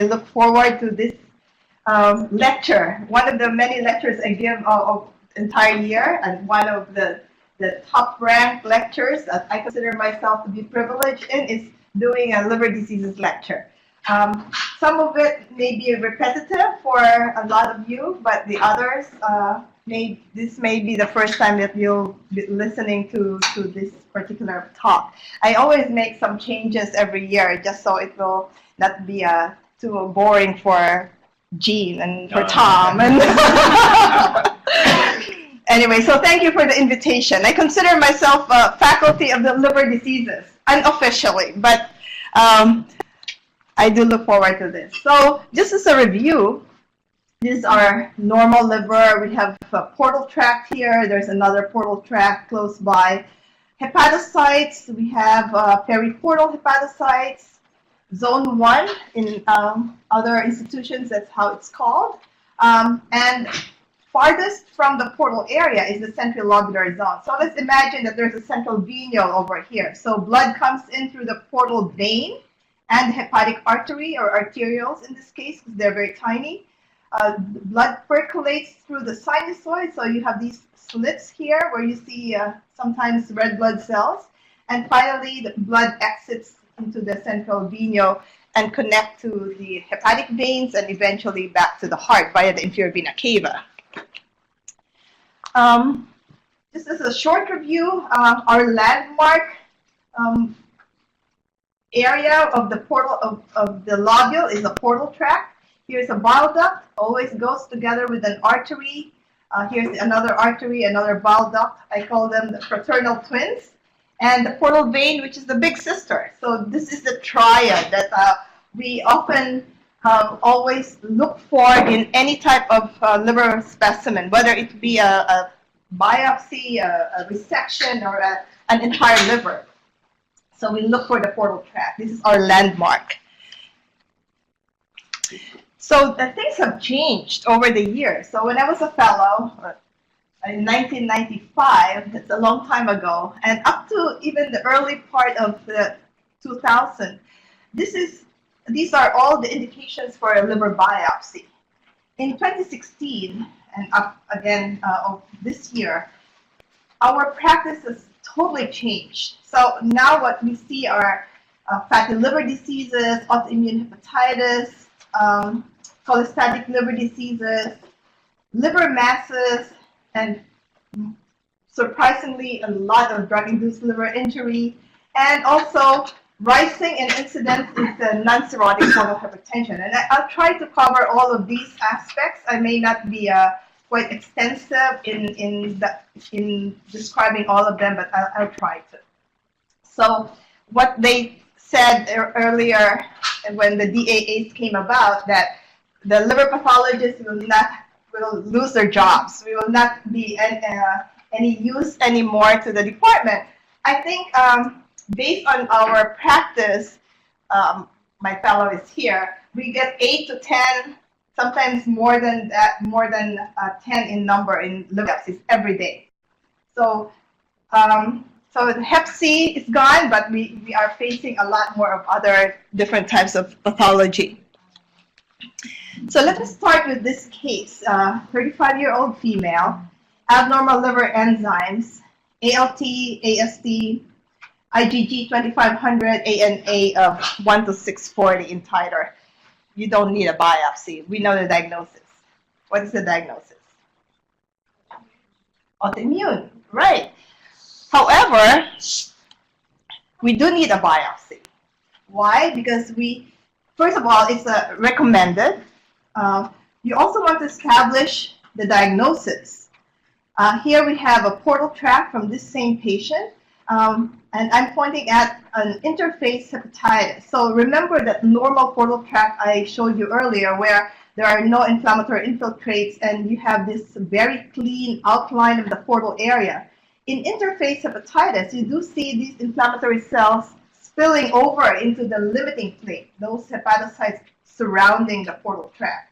look forward to this lecture. One of the many lectures I give of entire year, and one of the top-ranked lectures that I consider myself to be privileged in is doing a liver diseases lecture. Some of it may be repetitive for a lot of you, but the others, this may be the first time that you'll be listening to this particular talk. I always make some changes every year just so it will not be too boring for Jean and for Tom. And anyway, so thank you for the invitation. I consider myself a faculty of the liver diseases, unofficially, but I do look forward to this. So just as a review, this is our normal liver. We have a portal tract here. There's another portal tract close by. Hepatocytes, we have periportal hepatocytes. Zone 1 in other institutions, that's how it's called. And farthest from the portal area is the central lobular zone. So let's imagine that there's a central venule over here. So blood comes in through the portal vein and the hepatic artery, or arterioles in this case, because they're very tiny. Blood percolates through the sinusoid, so you have these slits here where you see sometimes red blood cells. And finally, the blood exits into the central venule and connect to the hepatic veins and eventually back to the heart via the inferior vena cava. This is a short review. Our landmark area of the portal of the lobule is a portal tract. Here's a bile duct, always goes together with an artery. Here's another artery, another bile duct. I call them the fraternal twins. And the portal vein, which is the big sister. So this is the triad that we often always look for in any type of liver specimen, whether it be a biopsy, a resection, or an entire liver. So we look for the portal tract. This is our landmark. So things have changed over the years. So when I was a fellow in 1995, that's a long time ago, and up to even the early part of the 2000, these are all the indications for a liver biopsy. In 2016, and up again of this year, our practice has totally changed. So now what we see are fatty liver diseases, autoimmune hepatitis, cholestatic liver diseases, liver masses, and surprisingly a lot of drug-induced liver injury, and also rising in incidence is the non-cirrhotic portal hypertension. And I'll try to cover all of these aspects. I may not be quite extensive in describing all of them, but I'll try to. So what they said earlier when the DAAs came about, that the liver pathologists will lose their jobs. We will not be any use anymore to the department. I think based on our practice, my fellow is here, we get 8 to 10, sometimes more than that, more than 10 in number in liver biopsies every day. So, so the Hep C is gone, but we are facing a lot more of other different types of pathology. So let us start with this case. 35-year-old female, abnormal liver enzymes, ALT, AST, IgG 2500, ANA of 1 to 640 in titer. You don't need a biopsy. We know the diagnosis. What is the diagnosis? Autoimmune, right. However, we do need a biopsy. Why? Because first of all, it's recommended. You also want to establish the diagnosis. Here we have a portal tract from this same patient, and I'm pointing at an interface hepatitis. So remember that normal portal tract I showed you earlier, where there are no inflammatory infiltrates and you have this very clean outline of the portal area. In interface hepatitis, you do see these inflammatory cells spilling over into the limiting plate, those hepatocytes surrounding the portal tract.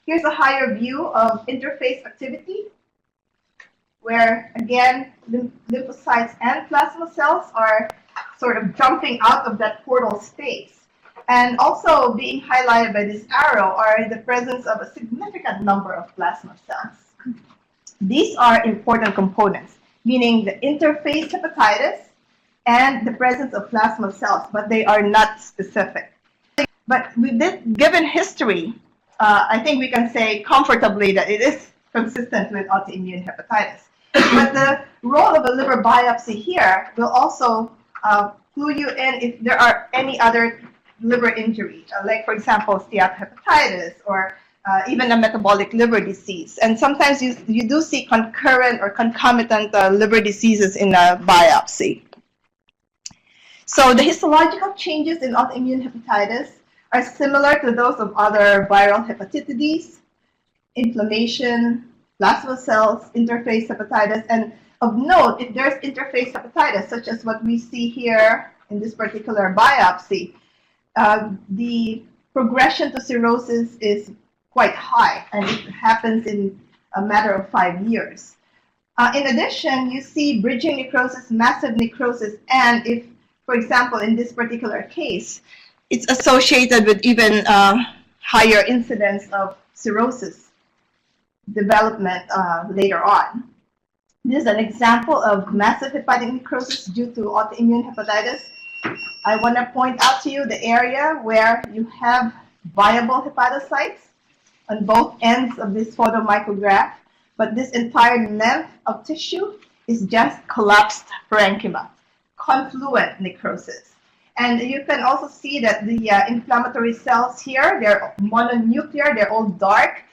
Here's a higher view of interface activity, where, again, lymphocytes and plasma cells are sort of jumping out of that portal space. And also being highlighted by this arrow are the presence of a significant number of plasma cells. These are important components, meaning the interface hepatitis and the presence of plasma cells, but they are not specific. But with this given history, I think we can say comfortably that it is consistent with autoimmune hepatitis. But the role of a liver biopsy here will also clue you in if there are any other liver injury, like, for example, steatohepatitis or even a metabolic liver disease. And sometimes you do see concurrent or concomitant liver diseases in a biopsy. So the histological changes in autoimmune hepatitis are similar to those of other viral hepatitis: inflammation, plasma cells, interface hepatitis. And of note, if there's interface hepatitis, such as what we see here in this particular biopsy, the progression to cirrhosis is quite high, and it happens in a matter of 5 years. In addition, you see bridging necrosis, massive necrosis, and if, for example, in this particular case, it's associated with even higher incidence of cirrhosis development later on. This is an example of massive hepatic necrosis due to autoimmune hepatitis. I want to point out to you the area where you have viable hepatocytes on both ends of this photomicrograph, but this entire length of tissue is just collapsed parenchyma, confluent necrosis. And you can also see that the inflammatory cells here, they're mononuclear, they're all dark.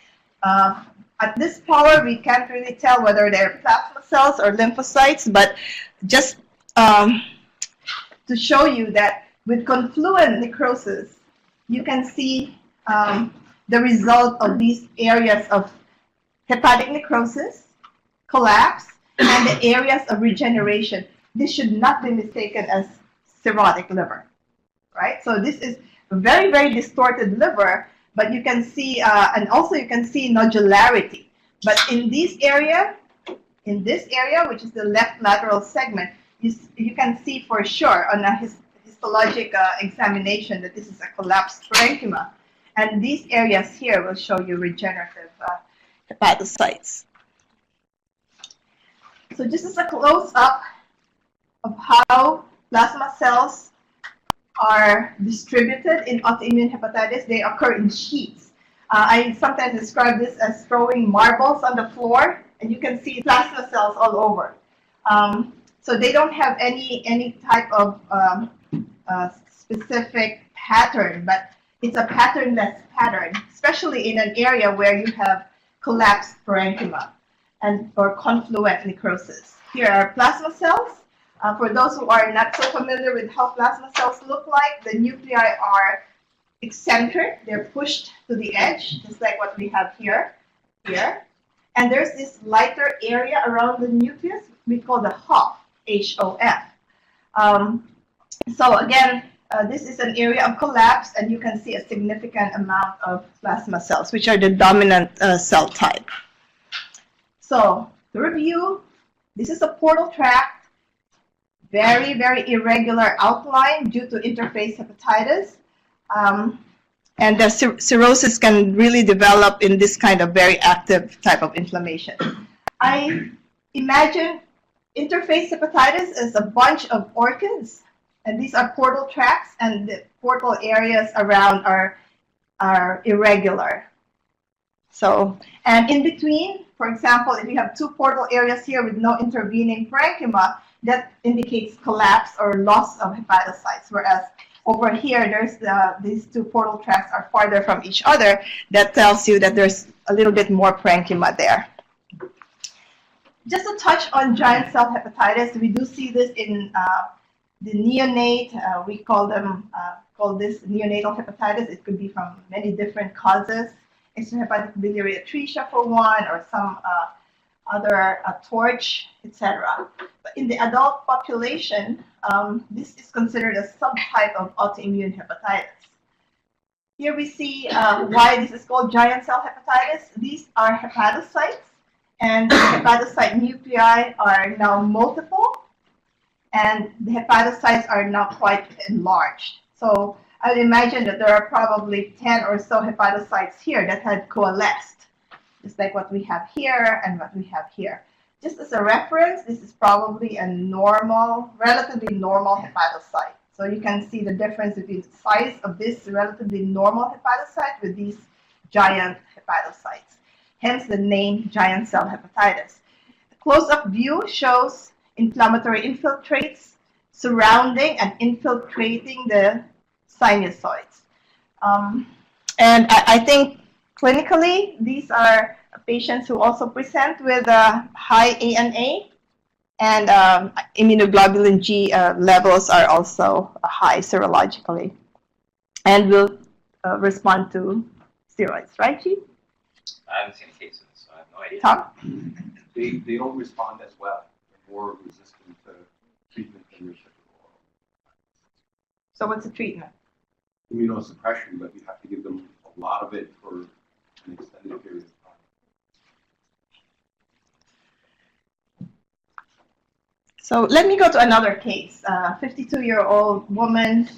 At this power, we can't really tell whether they're plasma cells or lymphocytes, but just to show you that with confluent necrosis, you can see the result of these areas of hepatic necrosis, collapse, and the areas of regeneration. This should not be mistaken as cirrhotic liver, right? So this is a very, very distorted liver, but you can see, and also you can see nodularity. But in this area, which is the left lateral segment, you can see for sure on a histologic examination that this is a collapsed parenchyma. And these areas here will show you regenerative hepatocytes. So just as a close-up of how plasma cells are distributed in autoimmune hepatitis, they occur in sheets. I sometimes describe this as throwing marbles on the floor, and you can see plasma cells all over. So they don't have any type of specific pattern, but it's a patternless pattern, especially in an area where you have collapsed parenchyma or confluent necrosis. Here are plasma cells. For those who are not so familiar with how plasma cells look like, the nuclei are eccentric. They're pushed to the edge, just like what we have here. And there's this lighter area around the nucleus we call the HOF, H-O-F. So again, this is an area of collapse, and you can see a significant amount of plasma cells, which are the dominant cell type. So to review, this is a portal tract, very, very irregular outline due to interface hepatitis. And the cirrhosis can really develop in this kind of very active type of inflammation. I imagine interface hepatitis as a bunch of orchids, and these are portal tracts, and the portal areas around are irregular. So, and in between, for example, if you have two portal areas here with no intervening parenchyma, that indicates collapse or loss of hepatocytes, whereas over here, there's these two portal tracts are farther from each other. That tells you that there's a little bit more parenchyma there. Just to touch on giant cell hepatitis, we do see this in the neonate. We call this neonatal hepatitis. It could be from many different causes. Extrahepatic biliary atresia for one, or some other torch, etc. But in the adult population, this is considered a subtype of autoimmune hepatitis. Here we see why this is called giant cell hepatitis. These are hepatocytes, and the hepatocyte nuclei are now multiple, and the hepatocytes are now quite enlarged. So I'd imagine that there are probably 10 or so hepatocytes here that had coalesced, just like what we have here and what we have here. Just as a reference, this is probably a normal, relatively normal hepatocyte. So you can see the difference between the size of this relatively normal hepatocyte with these giant hepatocytes. Hence the name giant cell hepatitis. The close-up view shows inflammatory infiltrates surrounding and infiltrating the sinusoids. And I think clinically, these are patients who also present with high ANA, and immunoglobulin G levels are also high serologically, and will respond to steroids, right, G? I haven't seen cases, so I have no idea. Tom? They don't respond as well. They're more resistant to treatment than reciprocal. So what's the treatment? Immunosuppression, but you have to give them a lot of it for an extended period of time. So let me go to another case. 52-year-old woman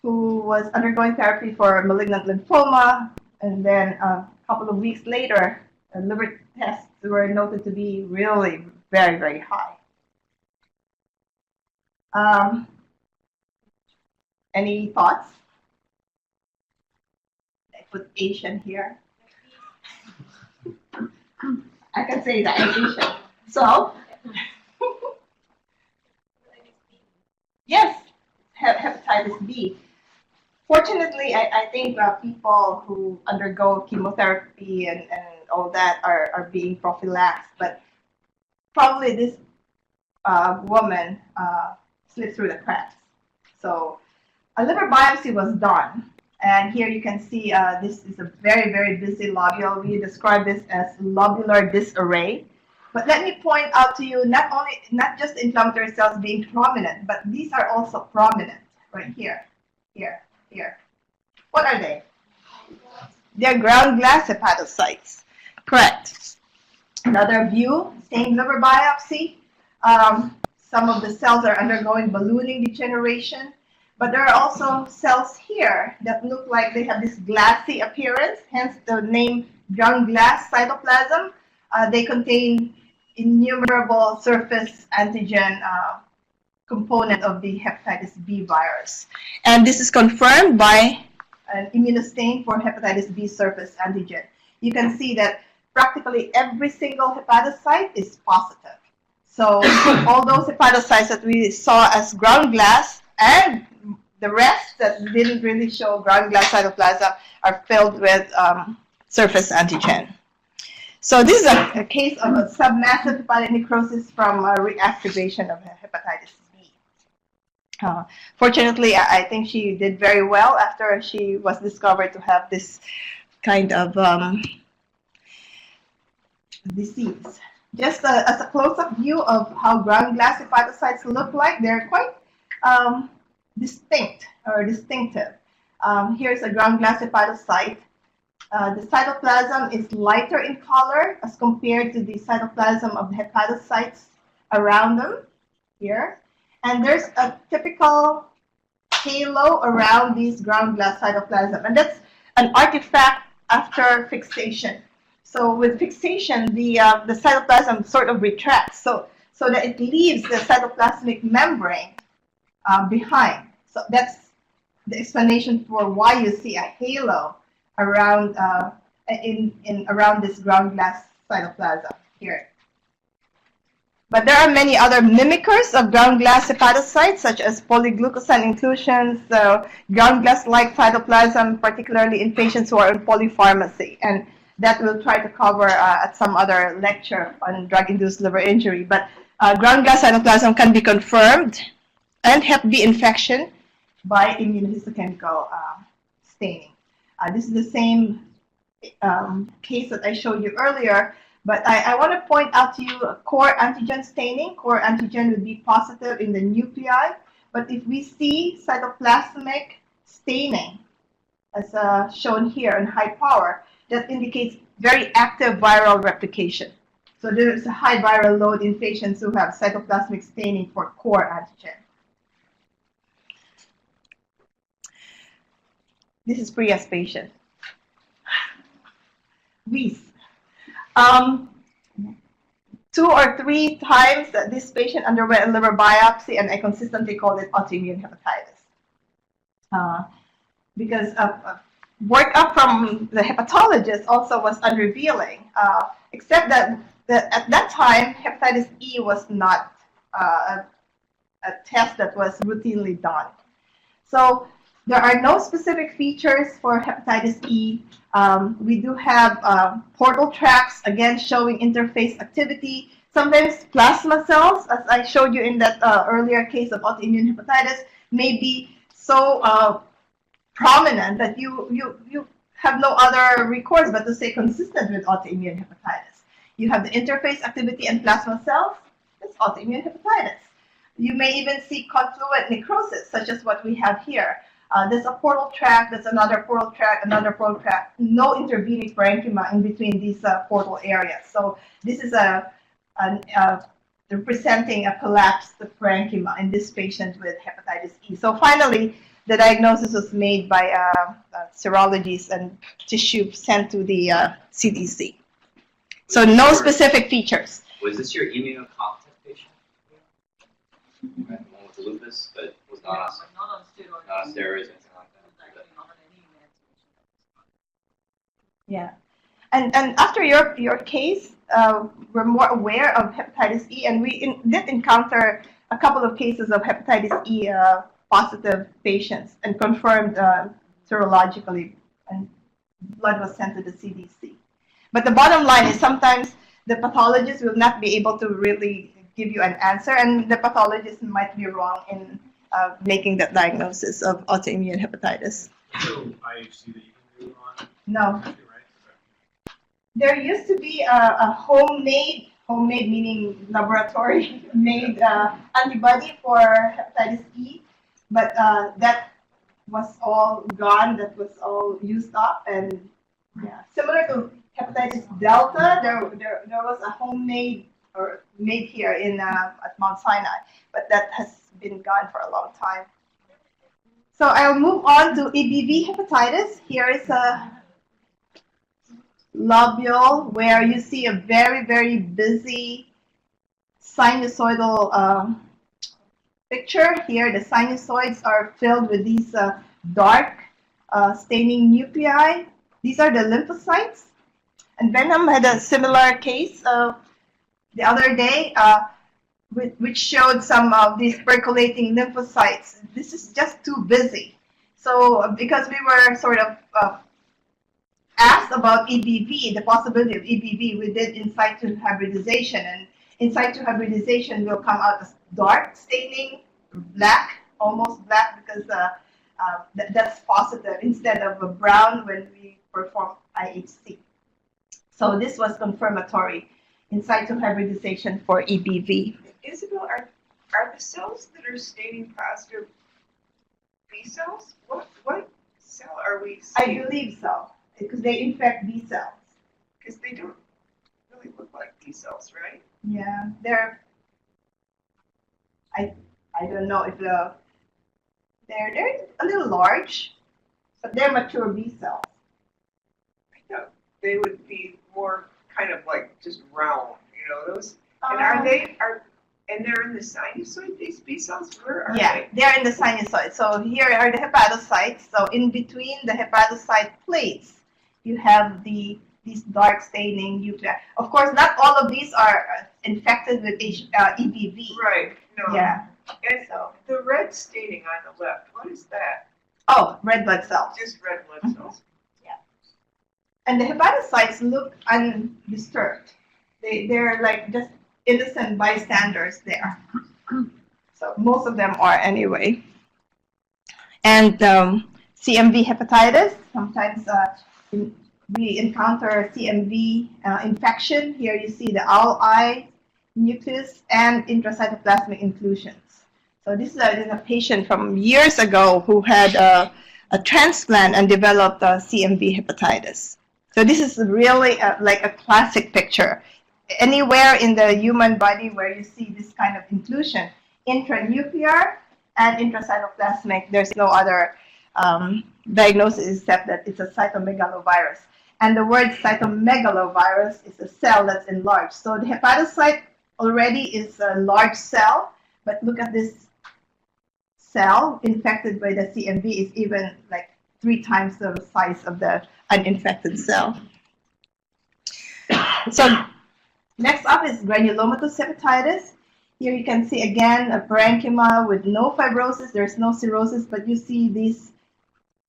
who was undergoing therapy for malignant lymphoma, and then a couple of weeks later, liver tests were noted to be really very, very high. Any thoughts? I put Asian here. I can say that I'm Asian. So, yes, hepatitis B. Fortunately, I think people who undergo chemotherapy and all that are being prophylaxed, but probably this woman slipped through the cracks. So a liver biopsy was done, and here you can see this is a very, very busy lobule. We describe this as lobular disarray. But let me point out to you not just inflammatory cells being prominent, but these are also prominent right here, here, here. What are they? They're ground glass hepatocytes. Correct. Another view, same liver biopsy. Some of the cells are undergoing ballooning degeneration, but there are also cells here that look like they have this glassy appearance, hence the name ground glass cytoplasm. They contain innumerable surface antigen component of the hepatitis B virus. And this is confirmed by an immunostain for hepatitis B surface antigen. You can see that practically every single hepatocyte is positive. So all those hepatocytes that we saw as ground glass and the rest that didn't really show ground glass cytoplasm are filled with surface antigen. So this is a case of a submassive hepatic necrosis from reactivation of hepatitis B. Fortunately, I think she did very well after she was discovered to have this kind of disease. Just as a close-up view of how ground glass hepatocytes look like, they're quite distinct or distinctive. Here's a ground glass hepatocyte. The cytoplasm is lighter in color as compared to the cytoplasm of the hepatocytes around them here. And there's a typical halo around these ground glass cytoplasm. And that's an artifact after fixation. So with fixation, the cytoplasm sort of retracts so that it leaves the cytoplasmic membrane behind. So that's the explanation for why you see a halo around around this ground glass cytoplasm here. But there are many other mimickers of ground glass hepatocytes, such as polyglucosan inclusions, ground glass-like cytoplasm, particularly in patients who are on polypharmacy, and that we'll try to cover at some other lecture on drug-induced liver injury. But ground glass cytoplasm can be confirmed and Hep B infection by immunohistochemical staining. This is the same case that I showed you earlier, but I want to point out to you core antigen staining. Core antigen would be positive in the nuclei, but if we see cytoplasmic staining, as shown here in high power, that indicates very active viral replication. So there is a high viral load in patients who have cytoplasmic staining for core antigen. This is Priya's patient. Wheeze. 2 or 3 times that this patient underwent a liver biopsy, and I consistently called it autoimmune hepatitis. Because workup from the hepatologist also was unrevealing, except that at that time, hepatitis E was not a test that was routinely done. So there are no specific features for hepatitis E. We do have portal tracts, again, showing interface activity. Sometimes plasma cells, as I showed you in that earlier case of autoimmune hepatitis, may be so prominent that you have no other recourse but to say consistent with autoimmune hepatitis. You have the interface activity and plasma cells. It's autoimmune hepatitis. You may even see confluent necrosis, such as what we have here. There's a portal tract, there's another portal tract, another portal tract, no intervening parenchyma in between these portal areas. So this is representing a collapsed parenchyma in this patient with hepatitis E. So finally, the diagnosis was made by serologies and tissue sent to the CDC. So no specific features. Was this your immunocompetent patient? Right, the one with the lupus, but was not on steroids. Not on steroids, anything like that. Yeah, and after your case, we're more aware of hepatitis E, and we did encounter a couple of cases of hepatitis E positive patients and confirmed serologically, and blood was sent to the CDC. But the bottom line is sometimes the pathologist will not be able to really give you an answer, and the pathologist might be wrong in making that diagnosis of autoimmune hepatitis. So IHC that you can do on? No. Right? There used to be a homemade meaning laboratory-made antibody for hepatitis E, but that was all gone, that was all used up, and yeah, similar to hepatitis delta, there was a homemade or made here in at Mount Sinai, but that has been gone for a long time. So I'll move on to EBV hepatitis. Here is a lobule where you see a very, very busy sinusoidal picture. Here the sinusoids are filled with these dark staining nuclei. These are the lymphocytes. And Benham had a similar case the other day, which showed some of these percolating lymphocytes. This is just too busy. So because we were sort of asked about EBV, the possibility of EBV, we did in situ hybridization. And in situ hybridization will come out as dark staining, black, almost black, because that's positive instead of a brown when we perform IHC. So this was confirmatory in situ hybridization for EBV. Isabel, are the cells that are staining positive B cells? What cell are we seeing? I believe so, because they infect B cells. Because they don't really look like B cells, right? Yeah, they're. I don't know if they're a little large, but they're mature B cells. I thought they would be more kind of like just round, you know, those. And they're in the sinusoid, these B cells? Where are they? They're in the sinusoid. So here are the hepatocytes. So in between the hepatocyte plates, you have these dark staining nuclei. Of course, not all of these are infected with EBV. Right. No. Yeah. And so the red staining on the left, what is that? Oh, red blood cells. Just red blood cells. Yeah. And the hepatocytes look undisturbed. They're like just innocent bystanders there. So most of them are anyway. And CMV hepatitis, sometimes we encounter CMV infection. Here you see the owl eye nucleus and intracytoplasmic inclusions. So this is a patient from years ago who had a transplant and developed CMV hepatitis. So this is really like a classic picture. Anywhere in the human body where you see this kind of inclusion, intranuclear and intracytoplasmic, there's no other diagnosis except that it's a cytomegalovirus. And the word cytomegalovirus is a cell that's enlarged. So the hepatocyte already is a large cell, but look at this cell infected by the CMV is even like 3 times the size of the uninfected cell. So next up is granulomatous hepatitis. Here you can see again a parenchyma with no fibrosis. There's no cirrhosis, but you see these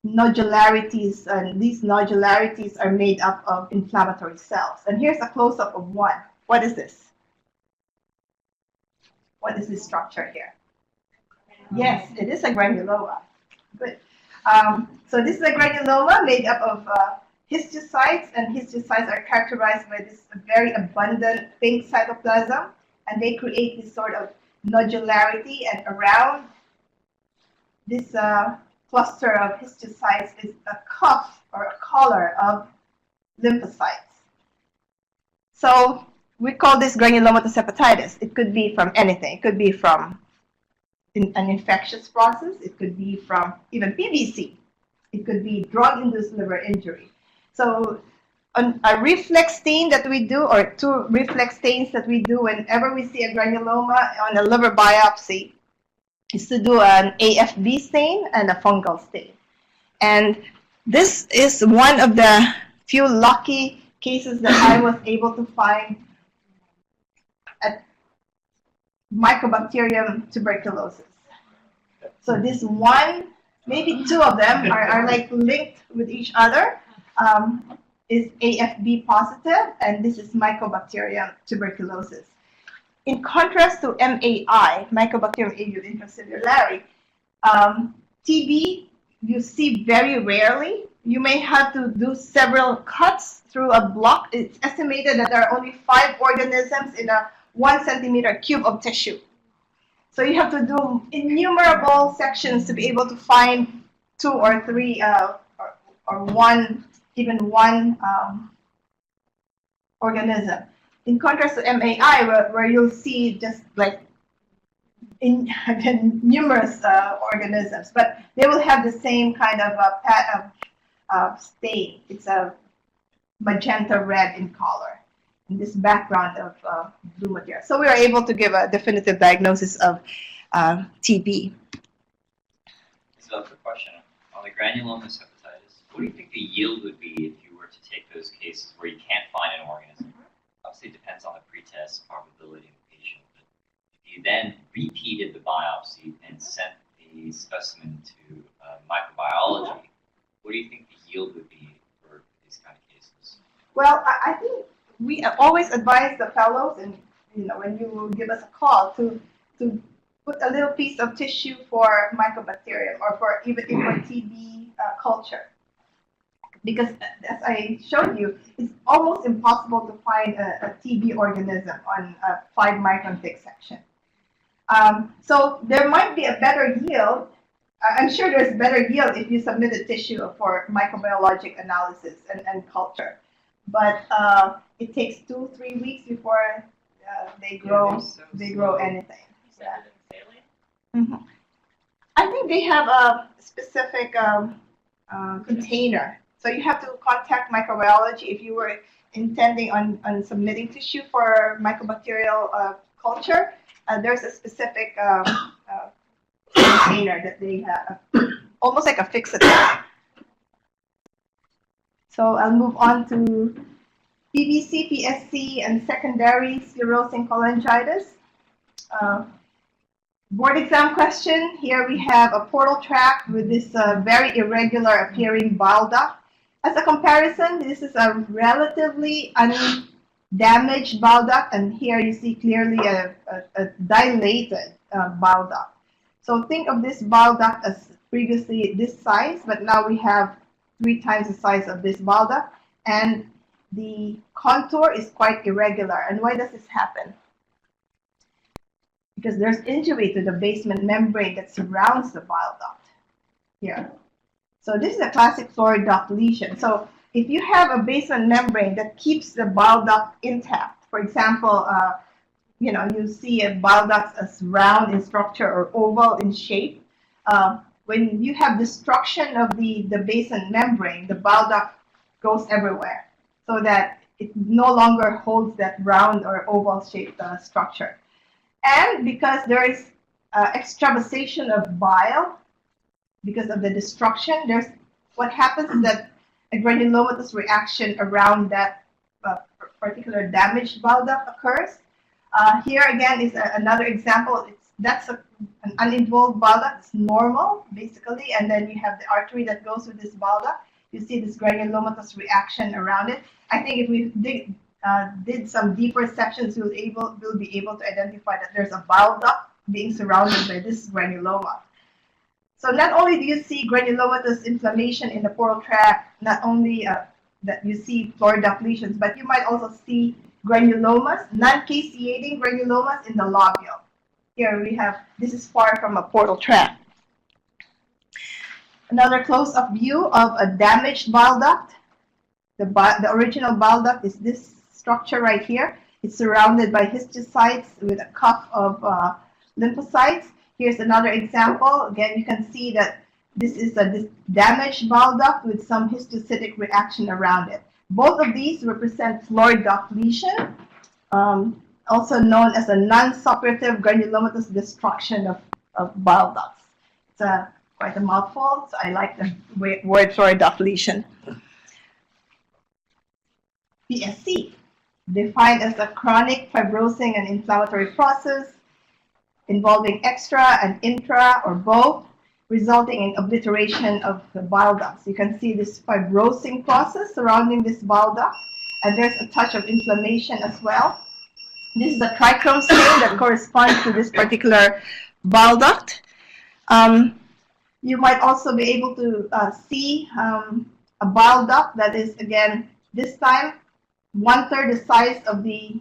nodularities, and these nodularities are made up of inflammatory cells. And here's a close-up of one. What is this? What is this structure here? Yes, it is a granuloma. Good. So this is a granuloma made up of histiocytes, and histiocytes are characterized by this very abundant pink cytoplasm, and they create this sort of nodularity, and around this cluster of histiocytes is a cuff or a collar of lymphocytes. So we call this granulomatous hepatitis. It could be from anything. It could be from an infectious process. It could be from even PBC. It could be drug-induced liver injury. So a reflex stain that we do, or 2 reflex stains that we do whenever we see a granuloma on a liver biopsy, is to do an AFB stain and a fungal stain. And this is one of the few lucky cases that I was able to find at Mycobacterium tuberculosis. So this one, maybe 2 of them are like linked with each other, is AFB positive, and this is Mycobacterium tuberculosis. In contrast to MAI, Mycobacterium avium intracellulare, TB you see very rarely. You may have to do several cuts through a block. It's estimated that there are only 5 organisms in a 1 centimeter cube of tissue. So you have to do innumerable sections to be able to find 2 or 3 or 1, even 1 organism. In contrast to MAI, where you'll see just like numerous organisms, but they will have the same kind of stain. It's a magenta red in color, in this background of blue material. So we are able to give a definitive diagnosis of TB. So, quick question. On the granulomatous hepatitis, what do you think the yield would be if you were to take those cases where you can't find an organism? Obviously, it depends on the pretest probability of the patient. But if you then repeated the biopsy and sent the specimen to microbiology, what do you think the yield would be for these kind of cases? Well, I think we always advise the fellows, and when you give us a call, to put a little piece of tissue for mycobacterium or for even for TB culture. Because as I showed you, it's almost impossible to find a TB organism on a 5-micron thick section. So there might be a better yield. I'm sure there's better yield if you submit a tissue for microbiologic analysis and culture. But it takes 2-3 weeks before they grow anything. Yeah. Mm-hmm. I think they have a specific container. So you have to contact microbiology if you were intending on submitting tissue for mycobacterial culture. There's a specific container that they have, almost like a fixative. So I'll move on to PBC, PSC, and secondary sclerosing cholangitis. Board exam question. Here we have a portal tract with this very irregular appearing bile duct. As a comparison, this is a relatively undamaged bile duct, and here you see clearly a dilated bile duct. So think of this bile duct as previously this size, but now we have 3 times the size of this bile duct, and the contour is quite irregular. And why does this happen? Because there's injury to the basement membrane that surrounds the bile duct here. So this is a classic florid duct lesion. So if you have a basement membrane that keeps the bile duct intact, for example, you see a bile duct as round in structure or oval in shape, when you have destruction of the basal membrane, the bile duct goes everywhere, so that it no longer holds that round or oval-shaped structure. And because there is extravasation of bile, because of the destruction, what happens is that a granulomatous reaction around that particular damaged bile duct occurs. Here again is another example. That's an uninvolved bile duct. It's normal, basically, and then you have the artery that goes with this bile duct. You see this granulomatous reaction around it. I think if we did some deeper sections, we'll be able to identify that there's a bile duct being surrounded by this granuloma. So not only do you see granulomatous inflammation in the portal tract, not only that you see florid duct lesions, but you might also see granulomas, non-caseating granulomas in the lobule. Here we have, this is far from a portal tract. Another close-up view of a damaged bile duct. The original bile duct is this structure right here. It's surrounded by histiocytes with a cuff of lymphocytes. Here's another example. Again, you can see that this is a damaged bile duct with some histiocytic reaction around it. Both of these represent florid duct lesion, also known as a non-suppurative granulomatous destruction of bile ducts. It's quite a mouthful, so I like the word florid duct lesion. PSC, defined as a chronic fibrosing and inflammatory process involving extra and intra or both, resulting in obliteration of the bile ducts. You can see this fibrosing process surrounding this bile duct, and there's a touch of inflammation as well. This is a trichrome stain that corresponds to this particular bile duct. You might also be able to see a bile duct that is, again, this time 1/3 the size of the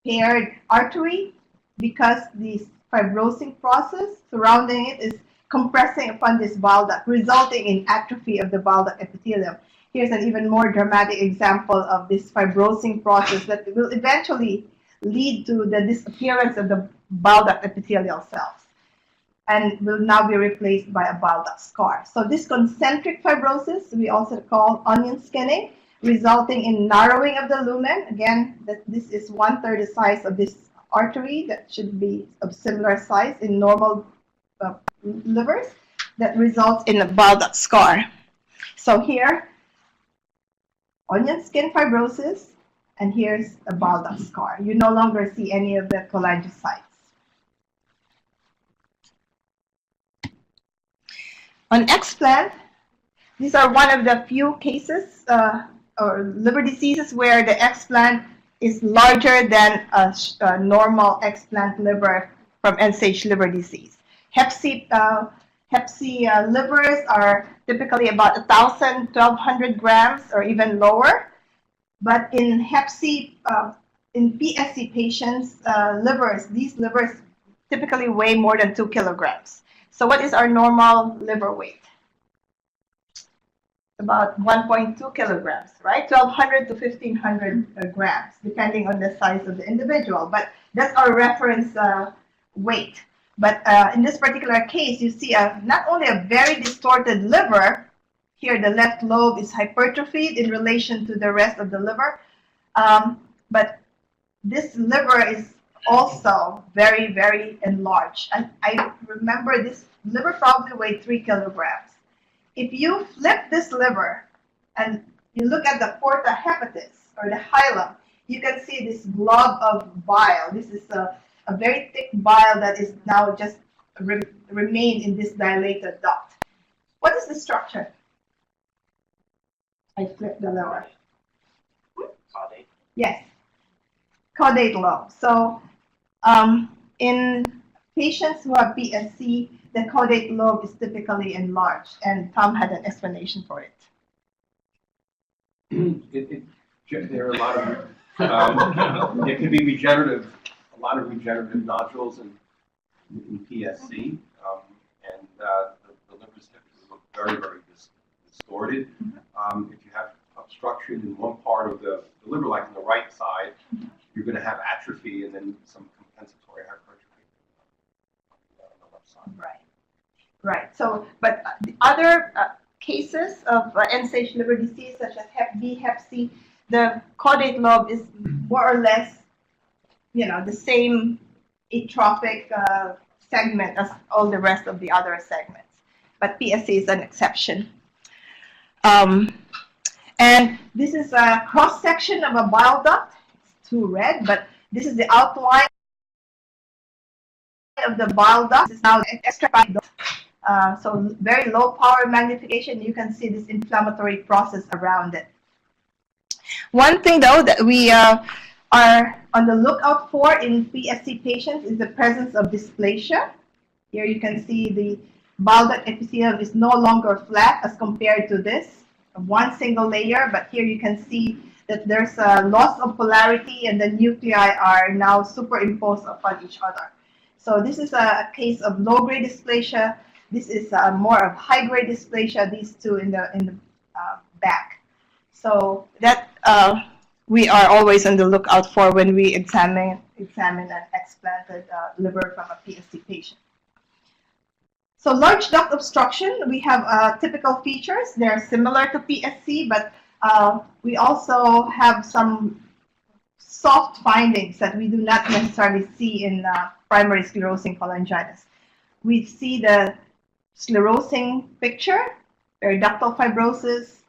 paired artery, because the fibrosing process surrounding it is compressing upon this bile duct, resulting in atrophy of the bile duct epithelium. Here's an even more dramatic example of this fibrosing process that will eventually lead to the disappearance of the bile duct epithelial cells and will now be replaced by a bile duct scar. So this concentric fibrosis we also call onion skinning, resulting in narrowing of the lumen. Again, this is 1/3 the size of this artery that should be of similar size in normal livers, that results in a bile duct scar. So here, onion skin fibrosis, and here's a bile duct scar. You no longer see any of the cholangiocytes. On explant, these are one of the few cases or liver diseases where the explant is larger than a normal explant liver from end-stage liver disease. Hep C livers are typically about 1,000, 1,200 grams or even lower. But in Hep C, in PSC patients' livers, these livers typically weigh more than 2 kilograms. So what is our normal liver weight? About 1.2 kilograms, right? 1,200 to 1,500 grams, depending on the size of the individual. But that's our reference weight. But in this particular case, you see not only a very distorted liver. Here, the left lobe is hypertrophied in relation to the rest of the liver. But this liver is also very, very enlarged. I remember this liver probably weighed 3 kilograms. If you flip this liver and you look at the porta hepatis or the hilum, you can see this blob of bile. This is a very thick bile that is now just remained in this dilated duct. What is the structure? I flipped the liver. Caudate. Yes, caudate lobe. So in patients who have PSC, the caudate lobe is typically enlarged, and Tom had an explanation for it. There are a lot of, it can be regenerative, a lot of regenerative nodules in PSC, and the livers typically look very, very distorted. If you have obstruction in one part of the liver, like on the right side, you're going to have atrophy and then some compensatory hypertrophy on the left side. Right. Right. So, but the other cases of end-stage liver disease, such as Hep B, Hep C, the caudate lobe is more or less, the same atrophic segment as all the rest of the other segments. But PSC is an exception. And this is a cross-section of a bile duct. It's too red, but this is the outline of the bile duct. This is now an extra bile duct. So very low power magnification. You can see this inflammatory process around it. One thing, though, that we are on the lookout for in PSC patients is the presence of dysplasia. Here you can see the bile duct epithelium is no longer flat as compared to this, one single layer, but here you can see that there's a loss of polarity and the nuclei are now superimposed upon each other. So this is a case of low-grade dysplasia. This is more of high-grade dysplasia, these two in the back. So that we are always on the lookout for when we examine an explanted liver from a PSC patient. So large duct obstruction, we have typical features. They're similar to PSC, but we also have some soft findings that we do not necessarily see in primary sclerosing cholangitis. We see the sclerosing picture, periductal fibrosis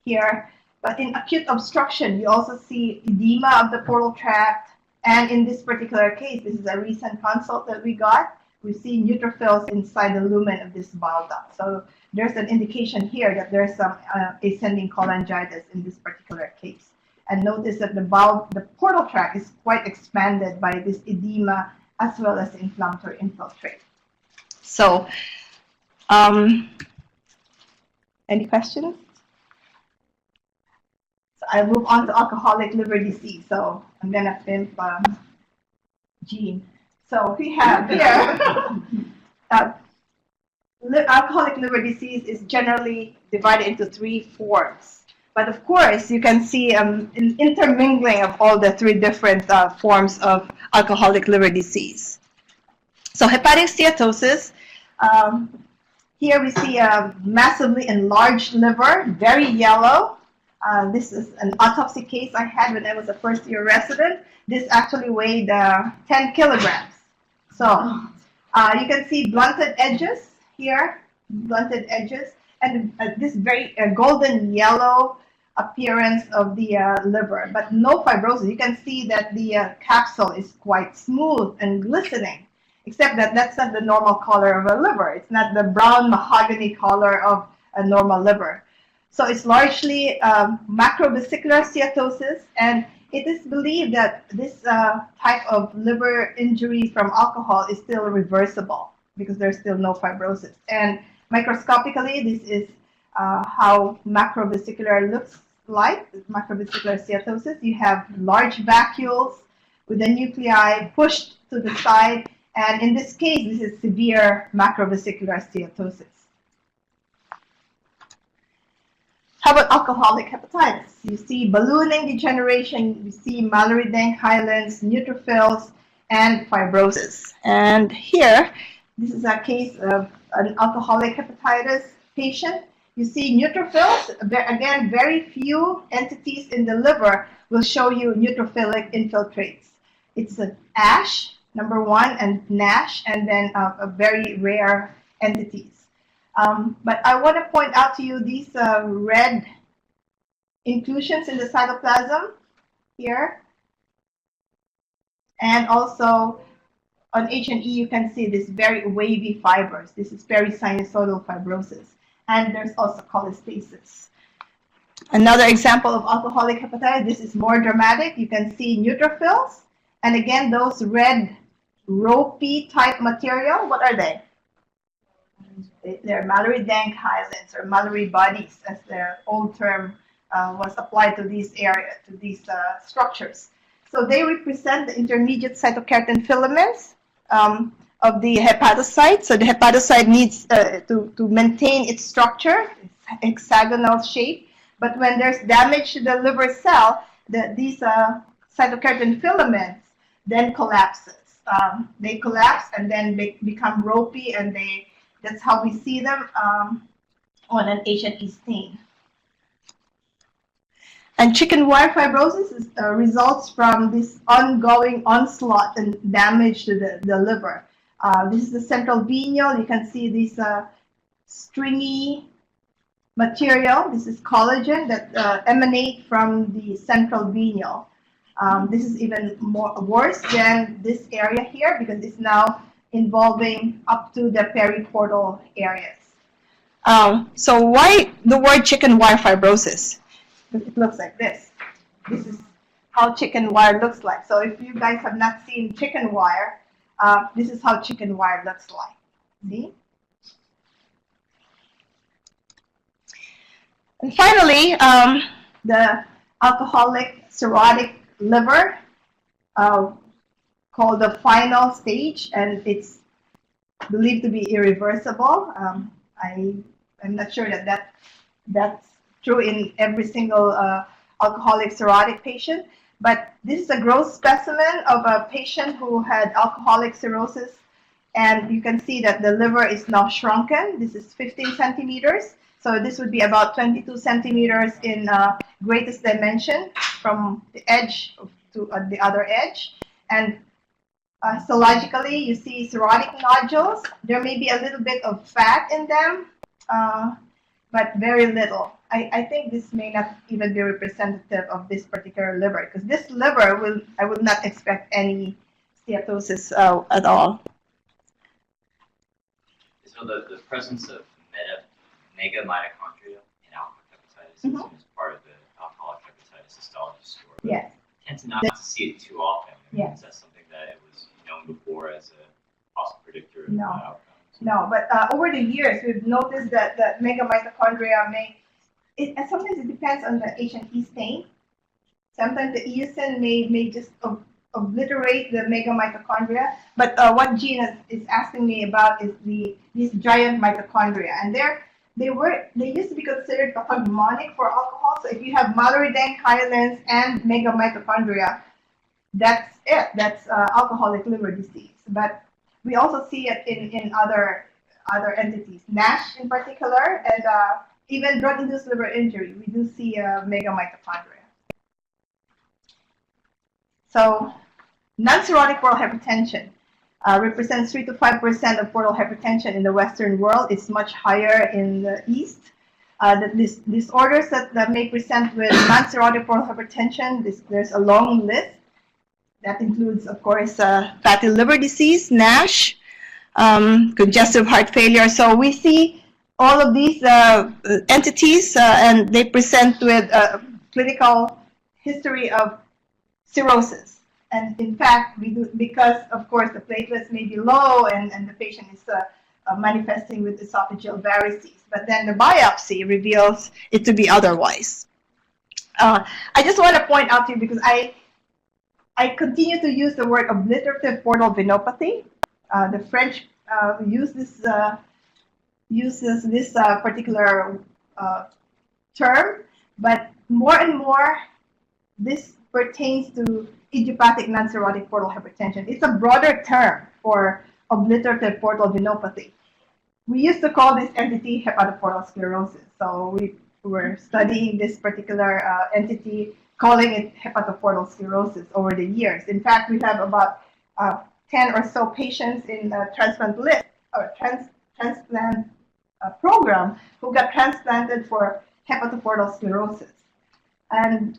here, but in acute obstruction, you also see edema of the portal tract, and in this particular case, this is a recent consult that we got, we see neutrophils inside the lumen of this bile duct. So there's an indication here that there's some ascending cholangitis in this particular case. And notice that the portal tract is quite expanded by this edema as well as inflammatory infiltrate. So, any questions? So I move on to alcoholic liver disease. So I'm gonna pimp Jean. So we have here alcoholic liver disease is generally divided into 3 forms. But of course, you can see an intermingling of all the 3 different forms of alcoholic liver disease. So hepatic steatosis, here we see a massively enlarged liver, very yellow. This is an autopsy case I had when I was a first-year resident. This actually weighed 10 kilograms. So you can see blunted edges here, blunted edges, and this very golden yellow appearance of the liver, but no fibrosis. You can see that the capsule is quite smooth and glistening, except that that's not the normal color of a liver. It's not the brown mahogany color of a normal liver. So it's largely macrovesicular steatosis, and it is believed that this type of liver injury from alcohol is still reversible because there's still no fibrosis. And microscopically, this is how macrovesicular looks like, macrovesicular steatosis. You have large vacuoles with the nuclei pushed to the side, and in this case, this is severe macrovesicular steatosis. How about alcoholic hepatitis? You see ballooning degeneration, you see Biliary hyalinths, neutrophils, and fibrosis. And here, this is a case of an alcoholic hepatitis patient. You see neutrophils, again, very few entities in the liver will show you neutrophilic infiltrates. It's an ASH, number 1, and NASH, and then a very rare entities. But I want to point out to you these red inclusions in the cytoplasm here. And also on H&E, you can see this very wavy fibers. This is perisinusoidal fibrosis. And there's also cholestasis. Another example of alcoholic hepatitis, this is more dramatic. You can see neutrophils. And again, those red ropey type material, what are they? They're Biliary hyalinths or Biliary bodies, as their old term was applied to these areas, to these structures. So they represent the intermediate cytokeratin filaments of the hepatocyte. So the hepatocyte needs to maintain its structure, its hexagonal shape. But when there's damage to the liver cell, these cytokeratin filaments then collapses. They collapse and then they become ropey, and they That's how we see them on an H&E stain. And chicken wire fibrosis is, results from this ongoing onslaught and damage to the liver. This is the central venial. You can see this stringy material. This is collagen that emanate from the central venial. This is even worse than this area here because it's now involving up to the periportal areas. So why the word chicken wire fibrosis? It looks like this. This is how chicken wire looks like. So if you guys have not seen chicken wire, this is how chicken wire looks like. See? And finally, the alcoholic cirrhotic liver, called the final stage, and it's believed to be irreversible. I'm not sure that's true in every single alcoholic cirrhotic patient, but this is a gross specimen of a patient who had alcoholic cirrhosis, and you can see that the liver is now shrunken. This is 15 centimeters, so this would be about 22 centimeters in greatest dimension from the edge to the other edge. And histologically, you see cirrhotic nodules. There may be a little bit of fat in them, but very little. I think this may not even be representative of this particular liver, because this liver I would not expect any steatosis at all. So the presence of mega mitochondria in alcoholic hepatitis is part of the alcoholic hepatitis histology story. Yes. Tend to not to see it too often. Yes. Is that something that it was known before as a possible predictor of No. outcomes? No, but over the years, we've noticed that mega mitochondria sometimes it depends on the H&E stain. Sometimes the eosin may just obliterate the mega mitochondria. But what Gina is asking me about is these giant mitochondria, and they used to be considered pathognomonic for alcohol. So if you have Mallory-Denk hyaline and mega mitochondria, that's it. That's alcoholic liver disease. But we also see it in other entities, NASH in particular, and even drug-induced liver injury. We do see mega mitochondria. So non-cirrhotic portal hypertension represents 3 to 5% of portal hypertension in the Western world. It's much higher in the East. Disorders that may present with non-cirrhotic portal hypertension, there's a long list. That includes, of course, fatty liver disease, NASH, congestive heart failure. So we see all of these entities, and they present with a clinical history of cirrhosis. And in fact, we do, because, of course, the platelets may be low and the patient is manifesting with esophageal varices. But then the biopsy reveals it to be otherwise. I just want to point out to you, because I continue to use the word obliterative portal venopathy. The French uses this particular term, but more and more this pertains to idiopathic non-cirrhotic portal hypertension. It's a broader term for obliterative portal venopathy. We used to call this entity hepatoportal sclerosis. So we were studying this particular entity, calling it hepatoportal sclerosis over the years. In fact, we have about 10 or so patients in the transplant list or transplant program who got transplanted for hepatoportal sclerosis. And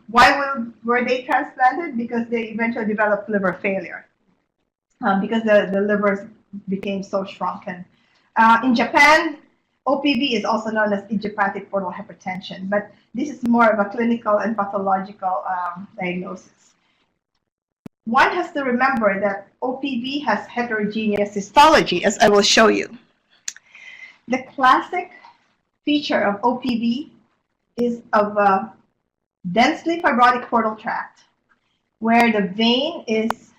why were they transplanted? Because they eventually developed liver failure because the livers became so shrunken. In Japan, OPV is also known as idiopathic portal hypertension, but this is more of a clinical and pathological diagnosis. One has to remember that OPV has heterogeneous histology, as I will show you. The classic feature of OPV is of a densely fibrotic portal tract, where the vein is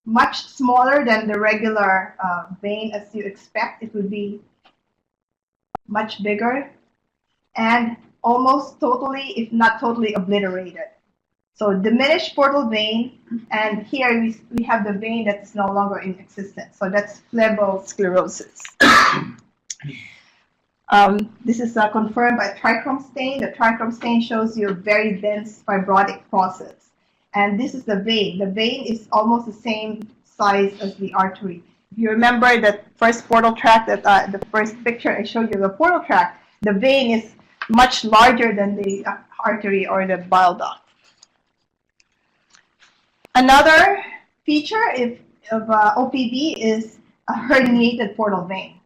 much smaller than the regular vein as you expect. It would be much bigger and almost totally, if not totally, obliterated. So diminished portal vein, and here we have the vein that is no longer in existence. So that's phlebosclerosis. This is confirmed by trichrome stain. The trichrome stain shows you a very dense fibrotic process. And this is the vein. The vein is almost the same size as the artery. If you remember that first portal tract, that the first picture I showed you, the portal tract, the vein is much larger than the artery or the bile duct. Another feature of OPV is a herniated portal vein.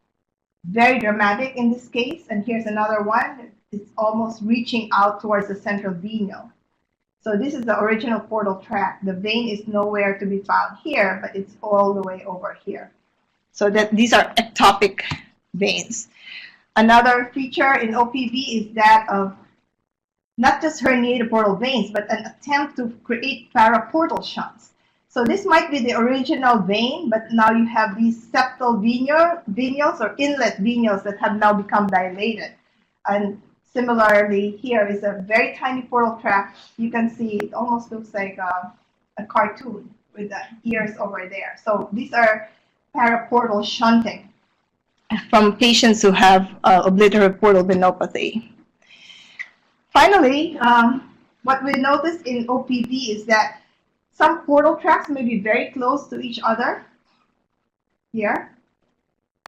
Very dramatic in this case, and here's another one. It's almost reaching out towards the central venial. So this is the original portal tract. The vein is nowhere to be found here, but it's all the way over here. So that these are ectopic veins. Another feature in OPV is that of not just herniated portal veins, but an attempt to create paraportal shunts. So this might be the original vein, but now you have these septal venules or inlet venules that have now become dilated. And similarly, here is a very tiny portal tract. You can see it almost looks like a cartoon with the ears over there. So these are paraportal shunting from patients who have obliterative portal venopathy. Finally, what we notice in OPV is that some portal tracts may be very close to each other here,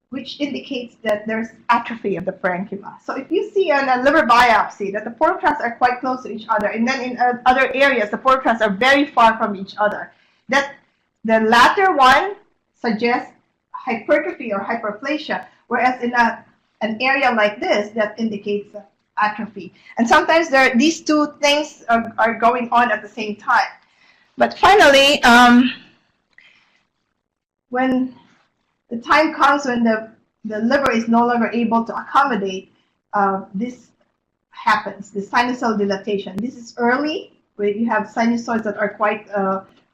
which indicates that there's atrophy of the parenchyma. So if you see on a liver biopsy that the portal tracts are quite close to each other, and then in other areas the portal tracts are very far from each other, that the latter one suggests hypertrophy or hyperplasia, whereas in an area like this, that indicates atrophy. And sometimes these two things are going on at the same time. But finally, when the time comes when the liver is no longer able to accommodate, this happens, the sinusal dilatation. This is early, where you have sinusoids that are quite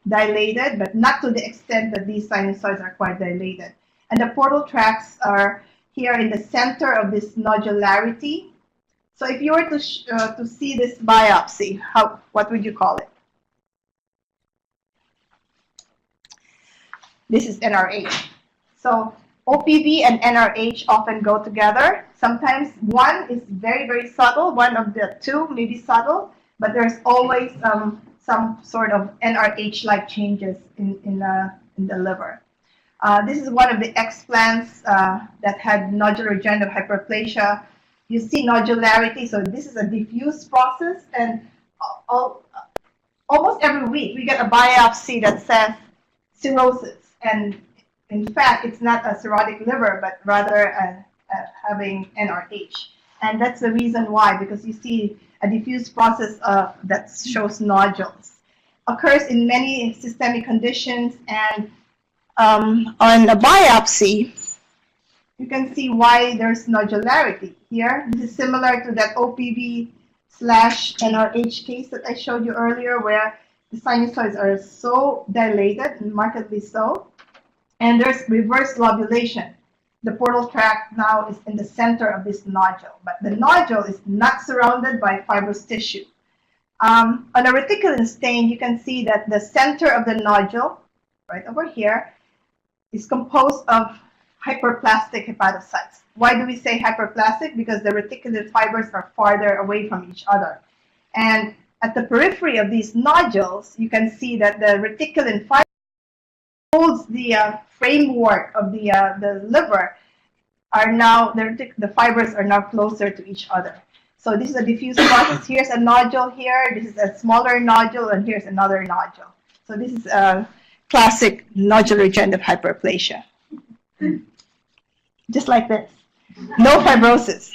dilated, but not to the extent that these sinusoids are quite dilated. And the portal tracts are here in the center of this nodularity. So if you were to see this biopsy, what would you call it? This is NRH. So OPV and NRH often go together. Sometimes one is very, very subtle. One of the two may be subtle, but there's always some sort of NRH-like changes in the liver. This is one of the explants that had nodular regenerative hyperplasia. You see nodularity, so this is a diffuse process, and almost every week we get a biopsy that says cirrhosis. And in fact, it's not a cirrhotic liver, but rather having NRH. And that's the reason why, because you see a diffuse process that shows nodules. Occurs in many systemic conditions, and on a biopsy, you can see why there's nodularity here. This is similar to that OPV/NRH case that I showed you earlier, where the sinusoids are so dilated, markedly so, and there's reverse lobulation. The portal tract now is in the center of this nodule, but the nodule is not surrounded by fibrous tissue. On a reticulin stain, you can see that the center of the nodule, right over here, is composed of hyperplastic hepatocytes. Why do we say hyperplastic? Because the reticulin fibers are farther away from each other. And at the periphery of these nodules, you can see that the reticulin fiber holds the framework of the liver. The fibers are now closer to each other. So this is a diffuse process. Here's a nodule here. This is a smaller nodule, and here's another nodule. So this is a classic nodular regenerative hyperplasia. Just like this. No fibrosis.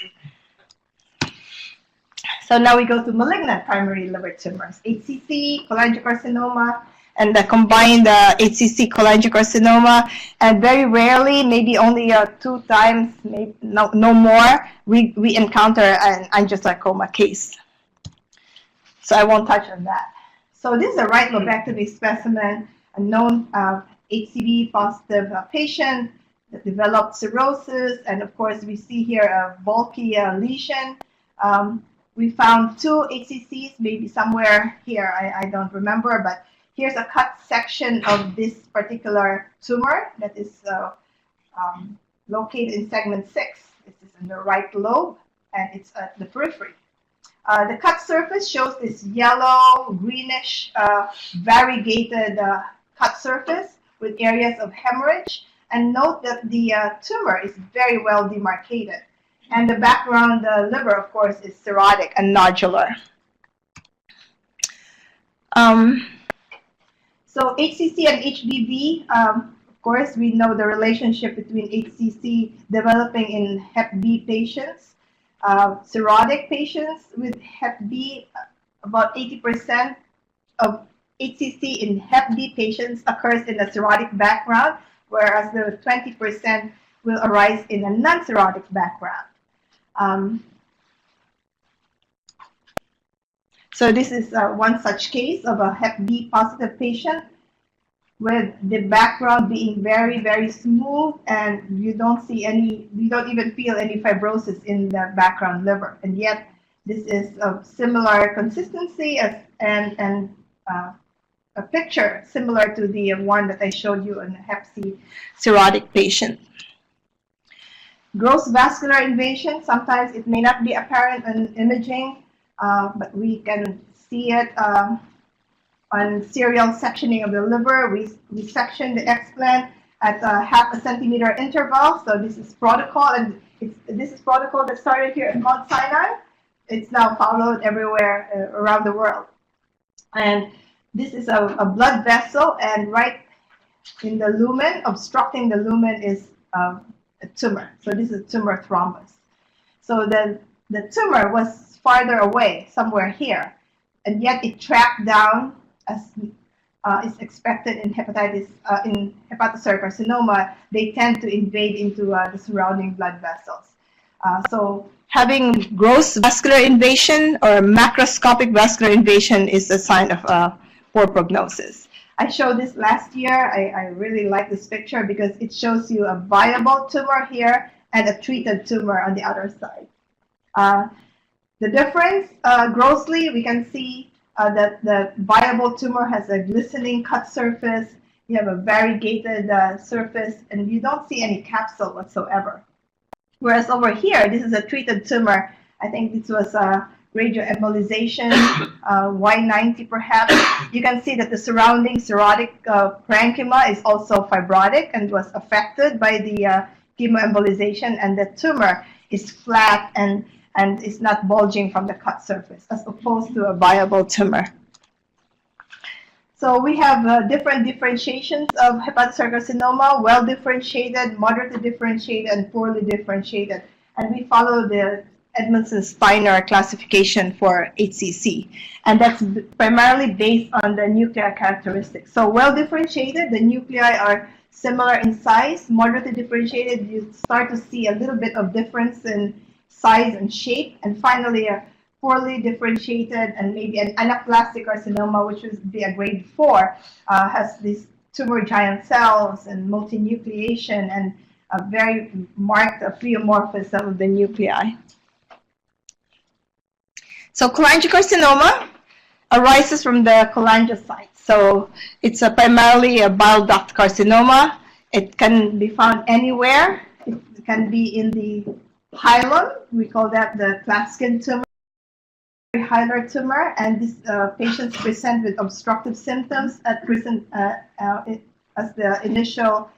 So now we go to malignant primary liver tumors, HCC, cholangiocarcinoma, and the combined HCC cholangiocarcinoma. And very rarely, maybe only 2 times, maybe no more, we encounter an angiosarcoma case. So I won't touch on that. So this is a right lobectomy specimen, a known HCV positive patient that developed cirrhosis, and of course we see here a bulky lesion. we found 2 HCCs, maybe somewhere here, I don't remember, but here's a cut section of this particular tumor that is located in segment 6. This is in the right lobe, and it's at the periphery. The cut surface shows this yellow, greenish, variegated cut surface with areas of hemorrhage. And note that the tumor is very well demarcated. And the background liver, of course, is cirrhotic and nodular. So HCC and HBV, of course, we know the relationship between HCC developing in Hep B patients. Cirrhotic patients with Hep B, about 80% of HCC in Hep B patients occurs in a cirrhotic background, whereas the 20% will arise in a non-cirrhotic background. So this is one such case of a Hep B positive patient with the background being very, very smooth, and you don't even feel any fibrosis in the background liver. And yet this is of similar consistency and a picture similar to the one that I showed you in a Hep C cirrhotic patient. Gross vascular invasion, sometimes it may not be apparent on imaging, but we can see it on serial sectioning of the liver. We section the explant at a half a centimeter interval. So this is protocol, and this is protocol that started here at Mount Sinai. It's now followed everywhere around the world. And this is a blood vessel, and right in the lumen, obstructing the lumen, is a tumor. So this is a tumor thrombus. So the tumor was farther away, somewhere here, and yet it tracked down as is expected in in hepatocellular carcinoma. They tend to invade into the surrounding blood vessels. So having gross vascular invasion or macroscopic vascular invasion is a sign of poor prognosis. I showed this last year. I really like this picture because it shows you a viable tumor here and a treated tumor on the other side. The difference, grossly, we can see that the viable tumor has a glistening cut surface. You have a variegated surface, and you don't see any capsule whatsoever. Whereas over here, this is a treated tumor. I think this was a radioembolization, Y90 perhaps. You can see that the surrounding cirrhotic parenchyma is also fibrotic and was affected by the chemoembolization, and the tumor is flat and is not bulging from the cut surface, as opposed to a viable tumor. So we have different differentiations of hepatocellular carcinoma: well differentiated, moderately differentiated, and poorly differentiated. And we follow the Edmondson-Steiner classification for HCC, and that's primarily based on the nuclear characteristics. So well differentiated, the nuclei are similar in size. Moderately differentiated, you start to see a little bit of difference in size and shape. And finally, a poorly differentiated and maybe an anaplastic carcinoma, which would be a grade 4, has these tumor giant cells and multinucleation and a very marked pleomorphism of the nuclei. So cholangiocarcinoma arises from the cholangiocytes. So it's primarily a bile duct carcinoma. It can be found anywhere. It can be in the hilum. We call that the Claskin tumor, hilar tumor, and these patients present with obstructive symptoms at as the initial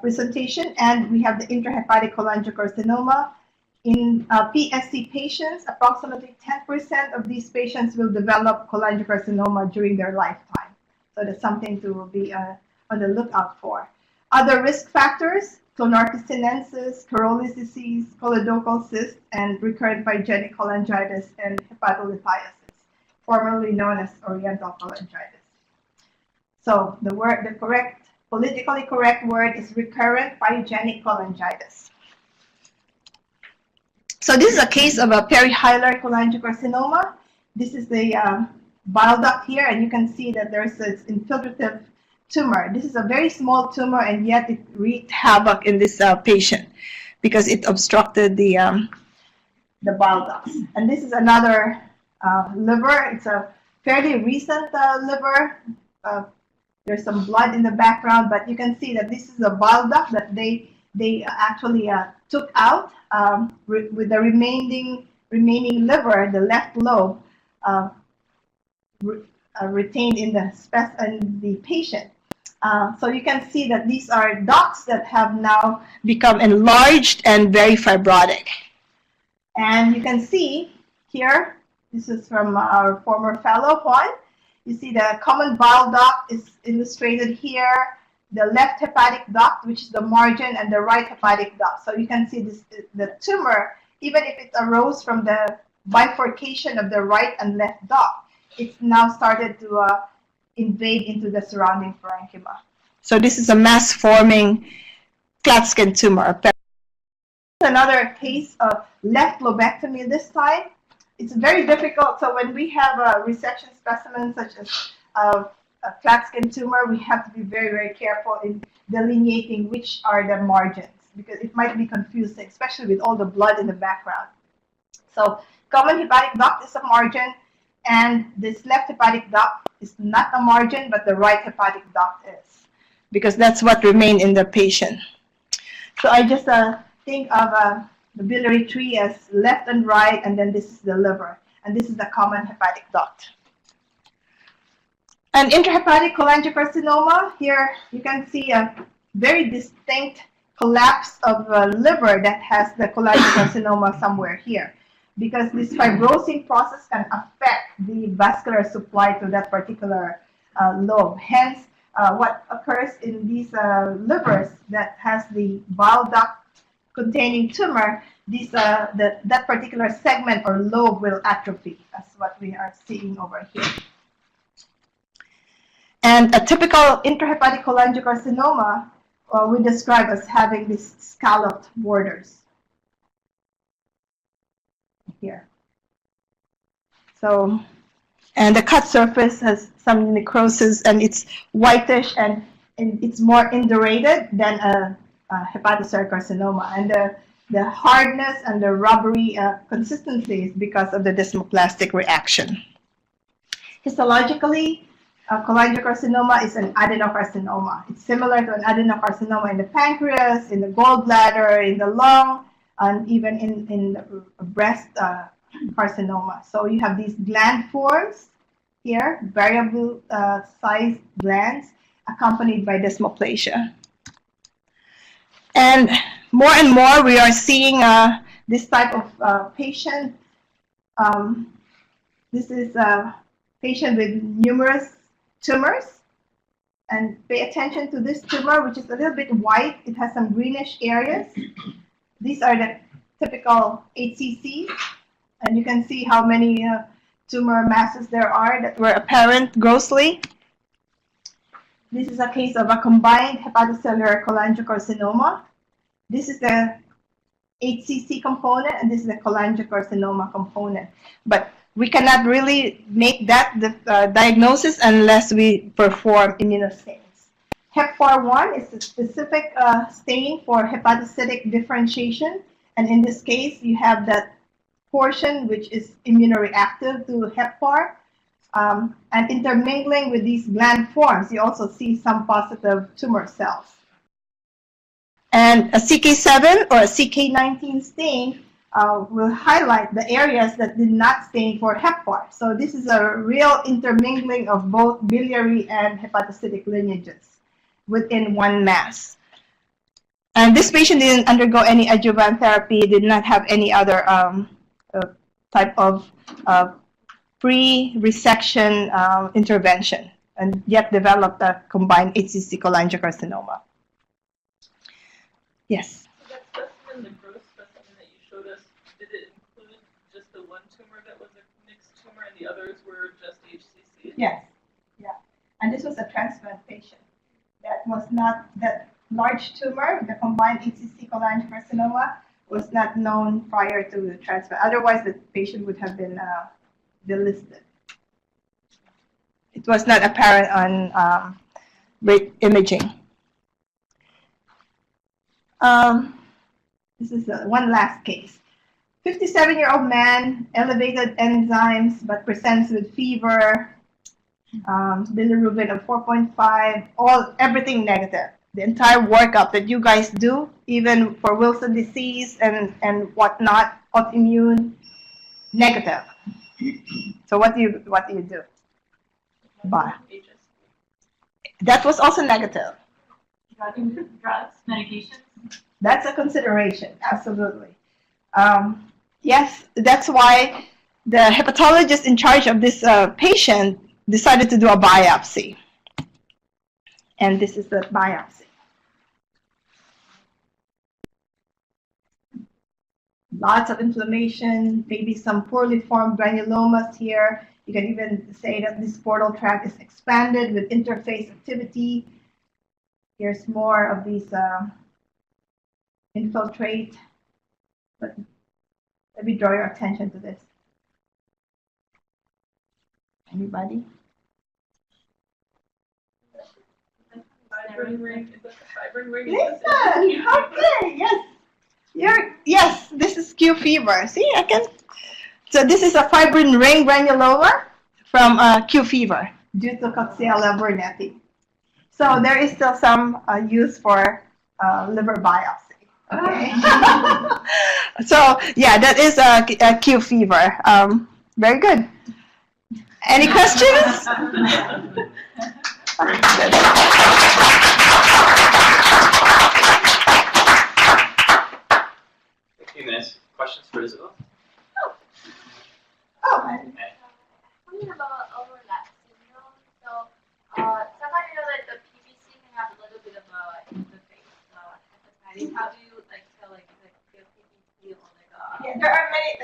presentation. And we have the intrahepatic cholangiocarcinoma. In PSC patients, approximately 10% of these patients will develop cholangiocarcinoma during their lifetime. So that's something to be on the lookout for. Other risk factors: Clonarchus sinensis, Caroli's disease, choledochal cyst, and recurrent pyogenic cholangitis and hepatolithiasis, formerly known as oriental cholangitis. So the politically correct word is recurrent pyogenic cholangitis. So this is a case of a perihilar cholangiocarcinoma. This is the bile duct here, and you can see that there's this infiltrative tumor. This is a very small tumor, and yet it wreaked havoc in this patient because it obstructed the the bile ducts. And this is another liver. It's a fairly recent liver. There's some blood in the background, but you can see that this is a bile duct that they actually took out with the remaining liver, the left lobe, retained in the patient. So you can see that these are ducts that have now become enlarged and very fibrotic. And you can see here, this is from our former fellow Juan. You see the common bile duct is illustrated here, the left hepatic duct, which is the margin, and the right hepatic duct. So you can see this, the tumor, even if it arose from the bifurcation of the right and left duct, it's now started to invade into the surrounding parenchyma. So this is a mass-forming flat skin tumor. Another case of left lobectomy this time. It's very difficult. So when we have a resection specimen such as a flat skin tumor, we have to be very, very careful in delineating which are the margins, because it might be confusing, especially with all the blood in the background. So common hepatic duct is a margin, and this left hepatic duct is not a margin, but the right hepatic duct is, because that's what remained in the patient. So I just think of the biliary tree as left and right, and then this is the liver, and this is the common hepatic duct. And intrahepatic cholangiocarcinoma, here you can see a very distinct collapse of the liver that has the cholangiocarcinoma somewhere here, because this fibrosing process can affect the vascular supply to that particular lobe. Hence, what occurs in these livers that has the bile duct containing tumor, that particular segment or lobe will atrophy. That's what we are seeing over here. And a typical intrahepatic cholangiocarcinoma we describe as having these scalloped borders here. So, and the cut surface has some necrosis, and it's whitish, and it's more indurated than a hepatocellular carcinoma. And the hardness and the rubbery consistency is because of the desmoplastic reaction. Histologically, cholangiocarcinoma is an adenocarcinoma. It's similar to an adenocarcinoma in the pancreas, in the gallbladder, in the lung, and even in the breast carcinoma. So you have these gland forms here, variable sized glands, accompanied by desmoplasia. And more we are seeing this type of patient. This is a patient with numerous tumors. And pay attention to this tumor, which is a little bit white. It has some greenish areas. These are the typical HCCs. And you can see how many tumor masses there are that were apparent grossly. This is a case of a combined hepatocellular cholangiocarcinoma. This is the HCC component, and this is the cholangiocarcinoma component. But we cannot really make that diagnosis unless we perform immunostains. HepFAR1 is a specific stain for hepatocytic differentiation, and in this case, you have that portion which is immunoreactive to HepFAR. And intermingling with these gland forms, you also see some positive tumor cells. And a CK7 or a CK19 stain will highlight the areas that did not stain for HepFAR. So this is a real intermingling of both biliary and hepatocytic lineages within one mass. And this patient didn't undergo any adjuvant therapy, did not have any other type of pre-resection intervention, and yet developed a combined HCC cholangiocarcinoma. Yes? So that specimen, the gross specimen that you showed us, did it include just the one tumor that was a mixed tumor and the others were just HCC? Yes. Yeah. And this was a transplant patient. That was not, that large tumor, the combined HCC cholangiocarcinoma, was not known prior to the transplant. Otherwise, the patient would have been delisted. It was not apparent on imaging. This is one last case. 57-year-old man, elevated enzymes, but presents with fever, bilirubin of 4.5, everything negative. The entire workup that you guys do, even for Wilson disease and whatnot, autoimmune, negative. So what do you do? Bile. That was also negative. Drugs, medications. That's a consideration, absolutely. Yes, that's why the hepatologist in charge of this patient decided to do a biopsy. And this is the biopsy. Lots of inflammation, maybe some poorly formed granulomas here. You can even say that this portal tract is expanded with interface activity. Here's more of these infiltrate. But let me draw your attention to this. Anybody? Fibrin-ring, is that the fibrin-ring? Listen, okay, yes, this is Q fever. See, so this is a fibrin-ring granuloma from Q fever due to Coxiella burnetii. So there is still some use for liver biopsy. Okay. So yeah, that is a Q fever. Very good. Any questions? A few minutes. Questions for Isabel? Oh, Talking about overlap syndrome, so sometimes like the PBC can have a little bit of a interface hepatitis. How do you tell the PBC or yeah,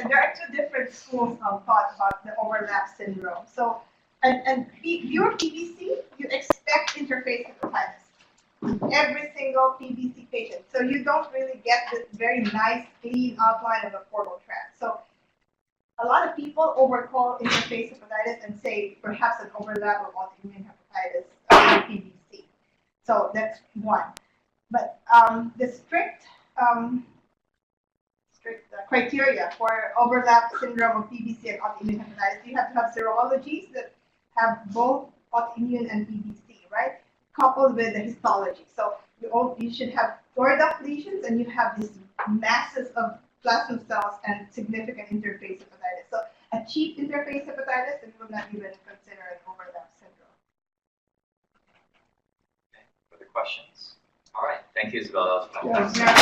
there are two different schools of thought about the overlap syndrome. So, and pure PBC, you expect interface hepatitis. Every single PBC patient. So you don't really get this very nice, clean outline of the portal tract. So a lot of people overcall interface hepatitis and say perhaps an overlap of autoimmune hepatitis PBC. So that's one. But the strict criteria for overlap syndrome of PBC and autoimmune hepatitis, you have to have serologies that have both autoimmune and PBC, right? Coupled with the histology. So you should have duct lesions and you have these masses of plasma cells and significant interface hepatitis. So a cheap interface hepatitis, and we will not even consider an overlap syndrome. Okay. Further questions? All right. Thank you, Isabel. That was fun.